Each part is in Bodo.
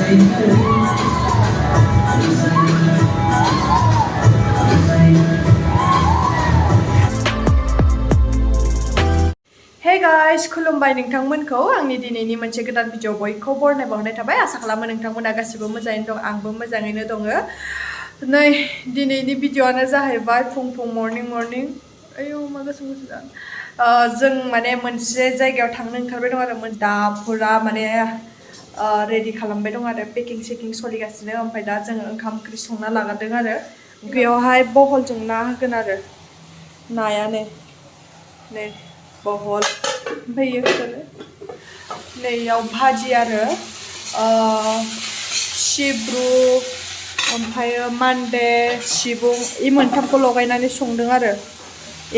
Hey guys, खुलुमबाय नोंथांमोनखौ आंनि दिनैनि मोनसे गोदान भिडिअ बयखौ बरनाय बावनाय थाबाय आसा खालामो नोंथांमोना गासिबो मोजाङैनो दं आंबो मोजाङैनो दङ नै दिनैनि भिडिअआनो जाहैबाय फुं मर्निं आयौ मा गोसो जों माने मोनसे जायगायाव थांनो ओंखारबाय दं आरो दा फुरा माने रेडि खालामबाय दं आरो पेकिं सेकिं सोलिगासिनो ओमफ्राय दा जों ओंखाम ओंख्रि संना लागारदों आरो बेयावहाय बहलजों ना होगोन आरो नायानो नै बहल ओमफ्राय नैयाव भाजि आरो सिब्रु ओमफ्राय मान्दे सिबुं इ मोनथामखौ लगायनानै संदों आरो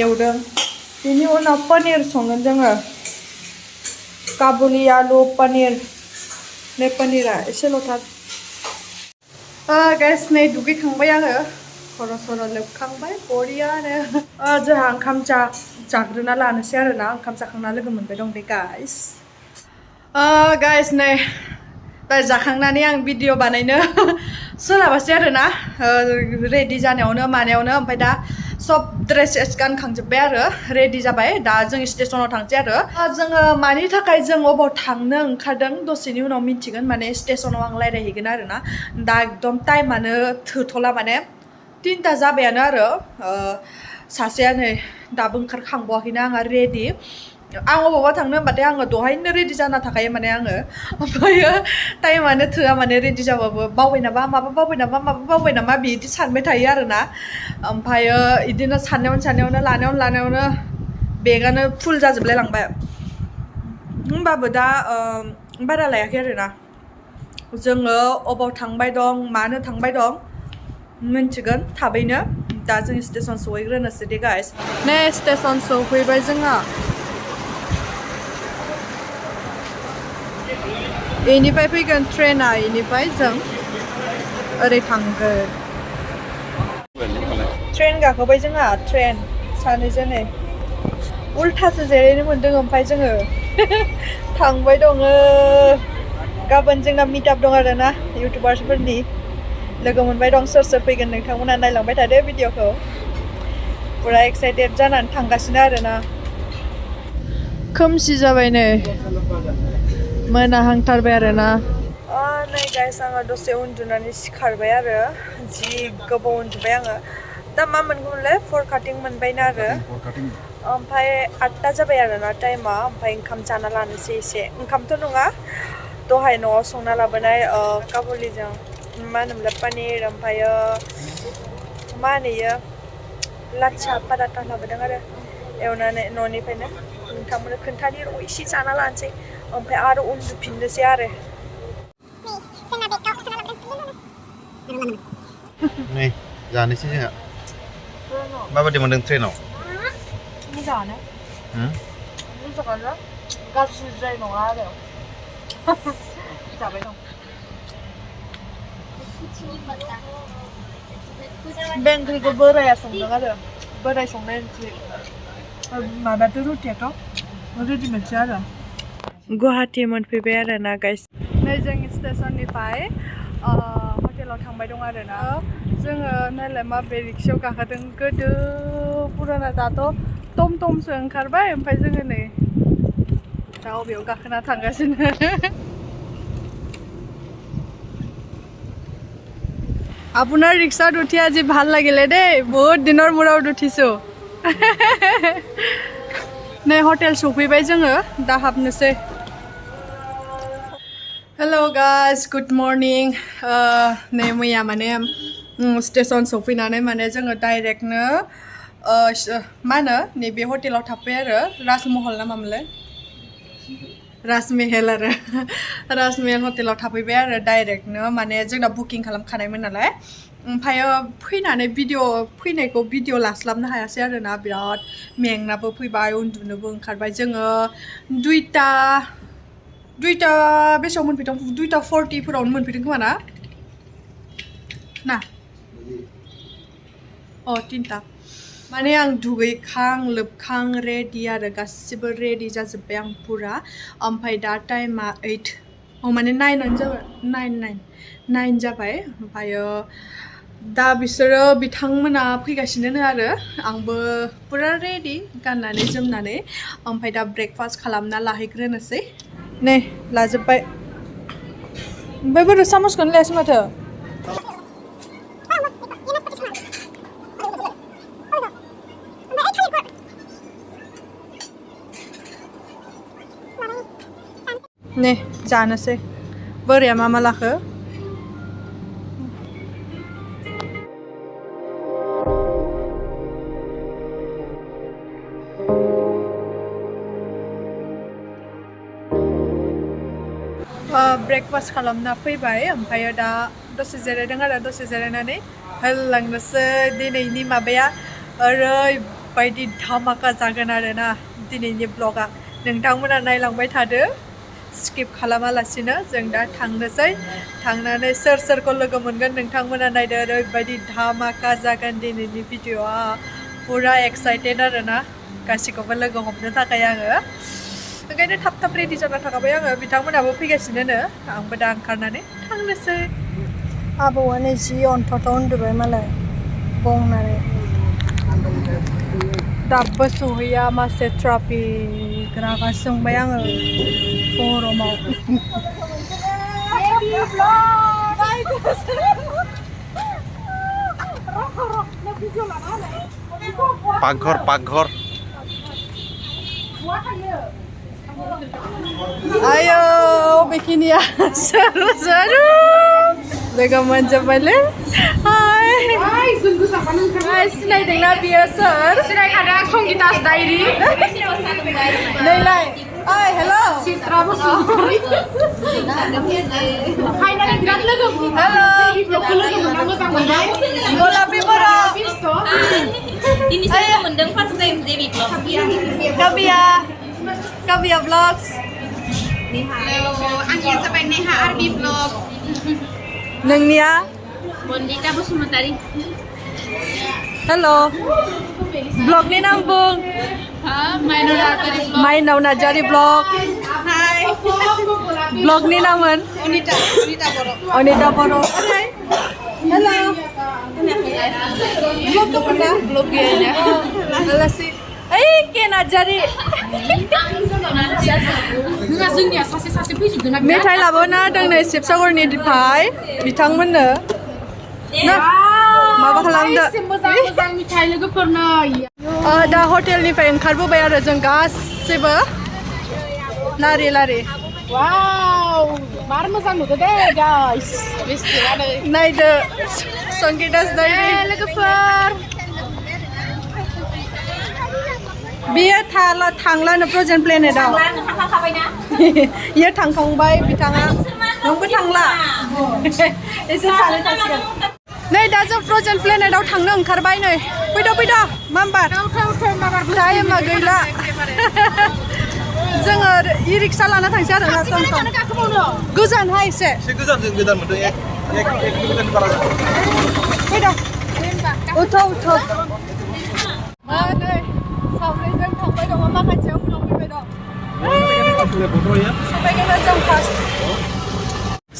एवदों बेनि उनाव पनिर संगोन जोङो काबुली आलु पनिर नै पनिरा एसेल'थार गाइस नै दुगैखांबाय आङो खर' सर' लोबखांबाय बरियानो जोंहा ओंखाम जाग्रोना लानोसै आरोना ओंखाम जाखांना लोगो मोनबाय दं दे गाइस नै दा जाखांनानै आं भिडिअ बानायनो सोलाबासै आरोना रेडि जानायावनो मानायावनो ओमफ्राय दा सब ड्रेस गानखांजोब्बाय आरो रेडि जाबाय दा जों स्टेशनाव थांसै आरो जोङो मानि थाखाय जों अबाव थांनो ओंखारदों दसेनि उनाव मिथिगोन माने स्टेशनाव आं रायज्लायहैगोन आरोना दा एकदम टाइमानो थोथ'ला माने 3टा जाबायानो आरो सासेया नै दाबो ओंखारखांबावाखैना आंहा रेडि आं अबावबा थांनो होनबाथाय आङो दहायनो रेडि जाना थाखायो माने आङो ओमफ्रायो टाइमानो थोआ माने रेडि जाबाबो बावबाय नामा माबा बावबाय नामा बिदि सानबाय थायो आरोना ओमफ्रायो बिदिनो साननायावनो लानायावनो बेगानो फुल जाजोबलाय लांबाय होमबाबो दा बारा लायाखै आरोना जोङो अबाव थांबाय दं मानो थांबाय दं मिन्थिगोन थाबैनो दा जों स्टेशन सहैग्रोनोसै दे गाइस नै स्टेशन सहैबाय जोंहा बेनिफ्राय फैगोन ट्रेना बेनिफ्राय जों ओरै थांगोन ट्रेन गाखोबाय जोंहा ट्रेन सानैजों नै उल्थासो जिरायनो मोन्दों ओमफ्राय जोङो थांबाय दङ गाबोन जोंना मिटआप दं आरोना इउटुबार्सफोरनि लोगो मोनबाय दं सोर फैगोन नोंथांमोना नायलांबाय थादो भिडिअखौ पुरा एक्साइटेड जानानै थांगासिनो आरोना खोमसि जाबाय नै मोनाहांथारबाय आरोना नै गाइस आङो दसे उन्दुनानै सिखारबाय आरो जि गोबाव उन्दुबाय आङो दा मा मोनगौमोनलाय 4:30 मोनबायना आरो ओमफ्राय 8टा जाबाय आरोना टाइमा ओमफ्राय ओंखाम जाना लानोसै एसे ओंखामथ' नङा दहाय न'आव संना लाबोनाय काबुलिजों मा होनोमोनलाय पनिर ओमफ्रायो मा होनो लाच्छा पाराथा लाबोदों आरो एवनानै न'निफ्रायनो नोंथांमोननो खोन्थानि र' एसे जाना लानोसै ओमफ्राय आरो उन्दुफिननोसै आरो नै जानोसै जोंहा माबायदि मोनदों ट्रेनाव मोजाङानो मोजाङानो गाज्रिद्राय नङा आरो जाबाय दं बे ओंख्रिखौ बोराया संदों आरो बोराय संनाय ओंख्रि माबाथ' रुटियाथ' रेडिमेडसो आरो गुवाहाटि मोनफैबाय आरोना गाइस नै जों स्टेशननिफ्राय हटेलाव थांबाय दं आरोना जोङो नायलाय माबे रिक्सायाव गाखोदों गोदो पुराना दाथ' टमटमसो ओंखारबाय ओमफ्राय जोङो नै दा अबेयाव गाखोना थांगासिनो আপোনাৰ ৰিক্সাত উঠি আজি ভাল লাগিলে দেই বহুত দিনৰ মূৰত উঠিছো नै हटेल सफैबाय जोङो दा हाबनोसै हेलो गाइस गुड मर्निं नै मैया माने स्टेशन सफैनानै माने जोङो डाइरेक्टनो मा होनो नैबे हटेलाव थाफैबाय आरो राजमहल ना मामोनलाय राजमहल आरो राजमहल हटेलाव थाफैबाय आरो डाइरेक्टनो माने जोंना बुकिं खालामखानायमोन नालाय ओमफ्रायो फैनानै फैनायखौ भिडिअ लास्लाबनो हायासै आरोना बिराद मेंनाबो फैबाय उन्दुनोबो ओंखारबाय जोङो दुइटा बेसेबाव मोनफैदों 2:40 फोरावनो मोनफैदों खोमा ना 3टा माने आं दुगैखां लोबखां रेडि आरो गासिबो रेडि जाजोब्बाय आं पुरा ओमफ्राय दा टाइमा 8 माने 9 जाबाय 9 जाबाय ओमफ्रायो दा बिसोरो बिथांमोना फैगासिनो आरो आंबो पुरा रेडि गाननानै जोमनानै ओमफ्राय दा ब्रेकफास्ट खालामना लाहैग्रोनोसै नै लाजोब्बाय ओमफ्राय बोरो सामसखौनो लायासै माथो नै जानोसै बोराया मा लाखो ब्रेकफास्ट खालामना फैबाय ओमफ्राय दा दसे जिरायदों आरो दसे जिरायनानै होलांनोसै दिनैनि माबाया ओरैबायदि धामाका जागोन आरोना दिनैनि ब्लगा नोंथांमोना नायलांबाय थादो स्किप खालामालासिनो जों दा थांनोसै थांनानै सोर सोरखौ लोगो मोनगोन नोंथांमोना नायदो ओरैबायदि धामाका जागोन दिनैनि भिडिअआ पुरा एक्साइटेड आरोना गासिखौबो लोगो हमनो थाखाय आङो ओंखायनो थाब थाब रेडि जाना थाखाबाय आङो बिथांमोनाबो फैगासिनो आंबो दा ओंखारनानै थांनोसै आबौआनो जि अन्थाव उन्दुबाय मालाय गंनानै दाबो सहैया मासे ट्राफिक रागा जोंबाय आङो गरमाव पाकघर ayo bikiniya seru लोगो मोनजोब्बायलै हाय सिनायदोंना बियो सोर सिनायखादों संगितास डायरि नैलाय ओइ हेल' चित्रा बसुमतारी फाइनालि बिराद लोगो हेल' मोजां मोनबाय गलापी बर' दिनैसो लोगो मोनदों फार्स्ट टाइम जेबि ब्लग काबिया ब्लग्स आंनिया जाबाय नेहा आरबि ब्लग नोंनिया बन्दिता बसुमतारी हेल' ब्लगनि नाम बुं माइनाव नार्जारि ब्लग ब्लगनि नाममोन अनिता बर' हेल' ब्लग दंमोन ना ब्लग गैया आलासि ओइ के नार्जारि मेथाइ लाबोना दोंनै शिबसागरनिफ्राय बिथांमोननो माबा खालामदो दा हटेलनिफ्राय ओंखारबोबाय आरो जों गासैबो लारि लारि मार मोजां नुदो दे गाइस नायदो संगितास डायरि लोगोफोर बियो थांलानो प्रेजेन्ट प्लेनेटआव बियो थांखांबाय बिथाङा नोंबो थांला एसे सानै थासिगोन नै दा जों प्रेजेन्ट प्लेनेटआव थांनो ओंखारबाय नै फैद' माम्बार टाइमा गैला जोङो इ रिक्सा लाना थांसै आरो गोजानहाय एसे गोजान मोनदों फैद' उथ' नै साब्रैजों थांबाय दङ माखासेयाव उनाव फैबाय दं सफैगोन जों फार्स्ट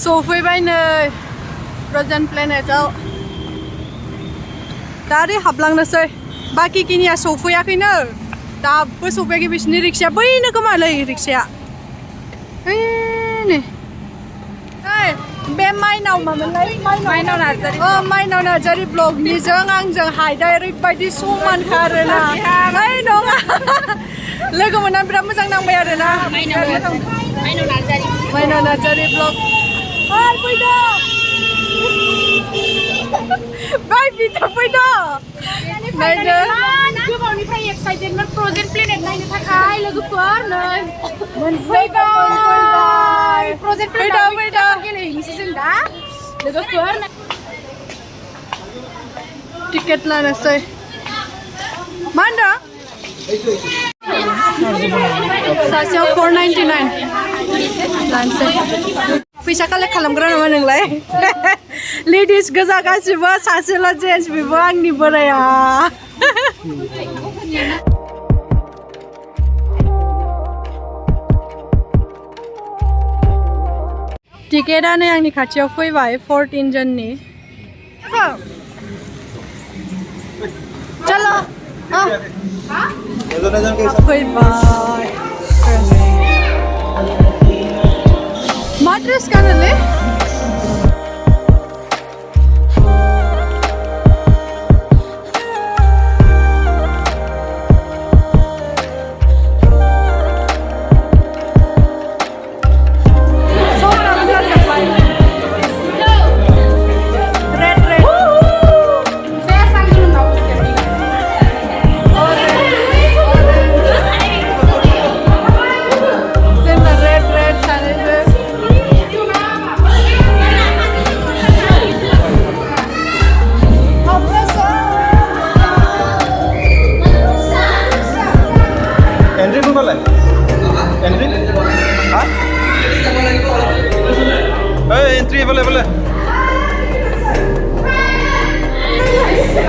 सफैबाय नै प्रेजेन्ट प्लेनेटआव दा ओरै हाबलांनोसै बाखि खिनिया सफैयाखैनो दाबो सफैयाखै बिसिनि रिक्साया बैनो खोमालै रिक्साया नै बे माइनाव मामोनलाय माइनाव नार्जारि माइनाव नार्जारि ब्लगनिजों आंजों हाइटआ ओरैबायदि समानखा आरोना ओइ नङा लोगो मोननानै बिराद मोजां नांबाय आरोना माइनाव नार्जारि ब्लग फैद' बाय बिथा फैद' नायदो गोबावनिफ्राय एक्साइटेडमोन प्रेजेन्ट प्लेनेट नायनो थाखाय लोगोफोर नै मोनफैबाय प्रेजेन्ट प्लेनेट गेलेहैनोसै जों दा लोगोफोर टिकेट लानोसै मा होनदों सासेयाव 499 लानोसै फैसा कालेक्ट खालामग्रा नामा नोंलाय लेडिस गोजा गासिबो सासेल' जेन्टस बेबो आंनि बोराया टिकेटआ नै आंनि खाथियाव फैबाय 14 जननि चलो फैबाय मा ड्रेस गानोलै Entry boleh boleh.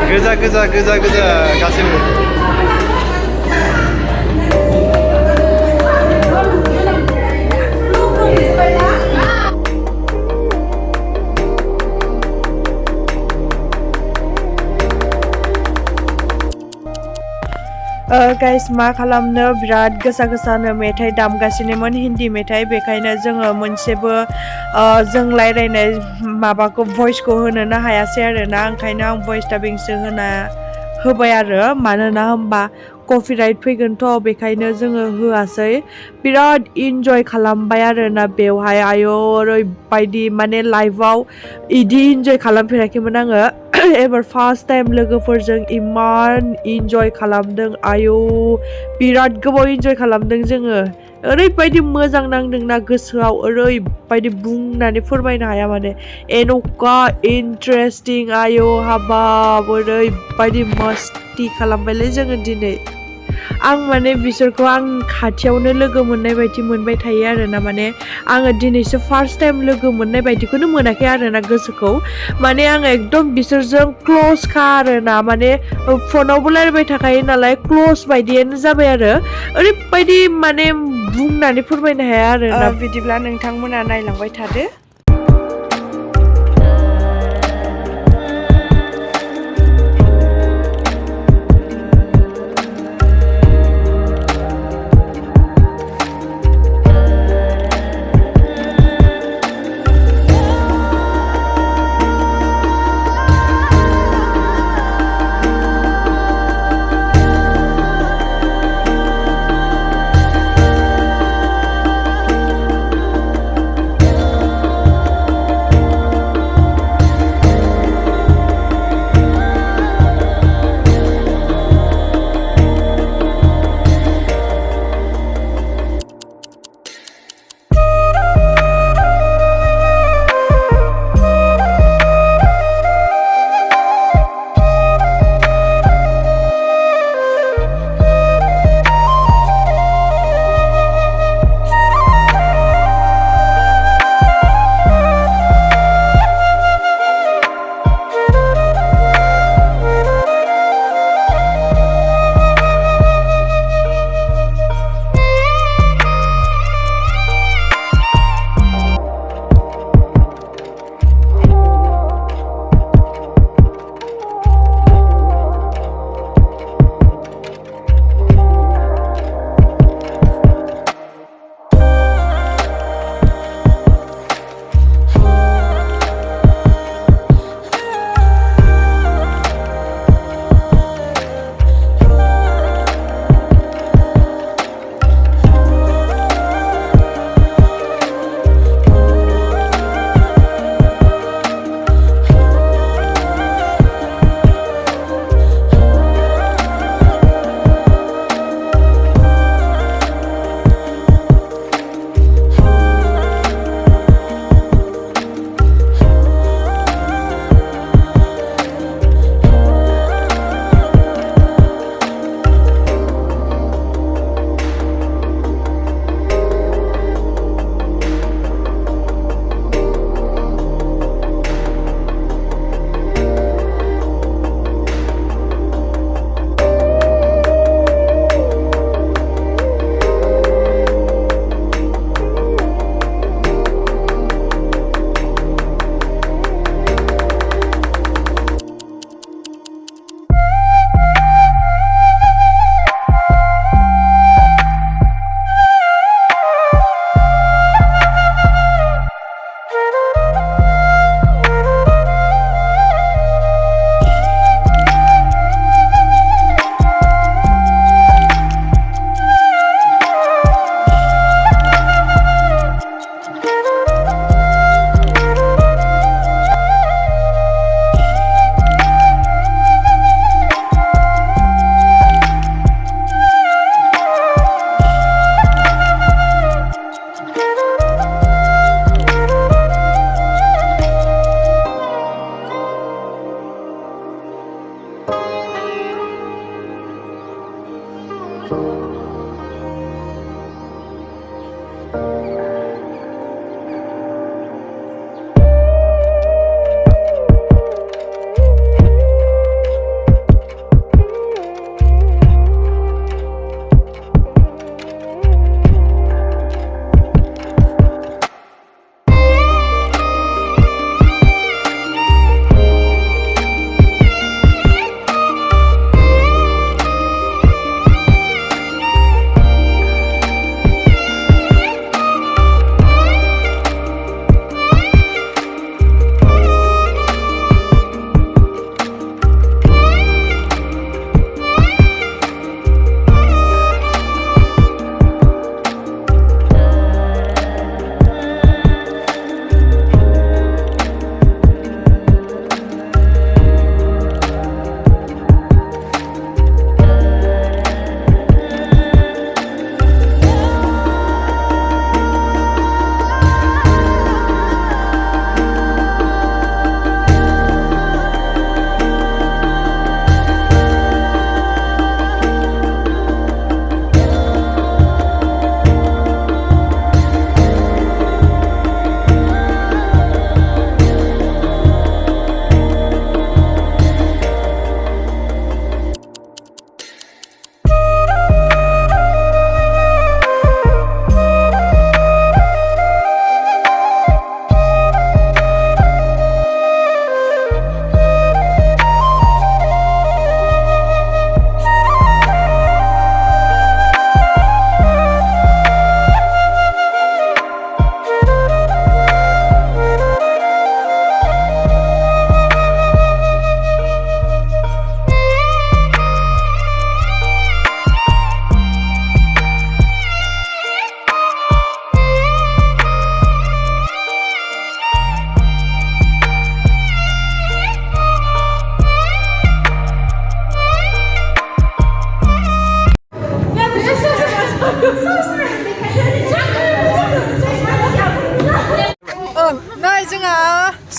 Geja kasih. Guys मा खालामनो बिराद गोसा मेथाइ दामगासिनोमोन हिन्दी मेथाइ बेखायनो जोङो मोनसेबो जों रायलायनाय माबाखौ भइसखौ होनोनो हायासै आरोना ओंखायनो आं भइस डाबिंसो होबाय आरो मानोना होमबा कपिराइट फैगोनथ' बेखायनो जोङो होआसै बिराद इन्जय खालामबाय आरोना बेवहाय आयो ओरैबायदि माने लाइफआव इदि इन्जय खालामफेराखैमोन आङो एबार फार्स्ट टाइम लोगोफोरजों इमान इन्जय खालामदों आयौ बिराद गोबाव इन्जय खालामदों जोङो ओरैबायदि मोजां नांदोंना गोसोआव ओरैबायदि बुंनानै फोरमायनो हाया माने एन'का इन्टारेस्टिं आयौ हाबाब ओरैबायदि मस्ती खालामबायलै जोङो दिनै आं माने बिसोरखौ आं खाथियावनो लोगो मोननाय बायदि मोनबाय थायो आरोना माने आङो दिनैसो फार्स्ट टाइम लोगो मोननाय बायदिखौनो मोनाखै आरोना गोसोखौ माने आङो एकदम बिसोरजों क्ल'स खा आरोना माने फनावबो रायलायबाय थाखायो नालाय क्ल'स बायदियानो जाबाय आरो ओरैबायदि माने बुंनानै फोरमायनो हाया आरोना बिदिब्ला नोंथांमोना नायलांबाय थादो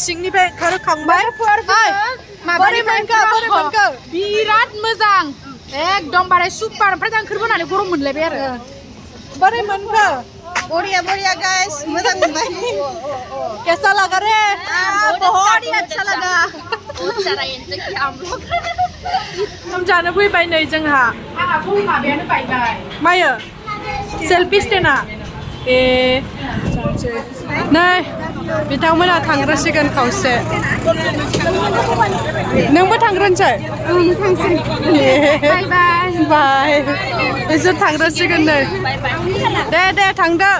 सिंनिफ्राय ओंखारखांबाय बोरै मोनखो बिराद मोजां एकदमबारे सुपार ओमफ्राय दा ओंखारबोनानै गरम मोनलायबाय आरो बोरै मोनखो बढ़िया गाइस मजा मोनबाय कैसा लगा रे बहुत अच्छा लगा हम जानो फैबाय नै जोंहा माबायानो बायबाय मायो सेल्फि स्टेना ए नै बिथांमोना थांग्रोसिगोन खावसे नोंबो थांग्रोनोसै बाय बाय बाय बिसोर थांग्रोसिगोन नै दे थांदो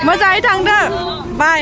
मोजाङै थांदो बाय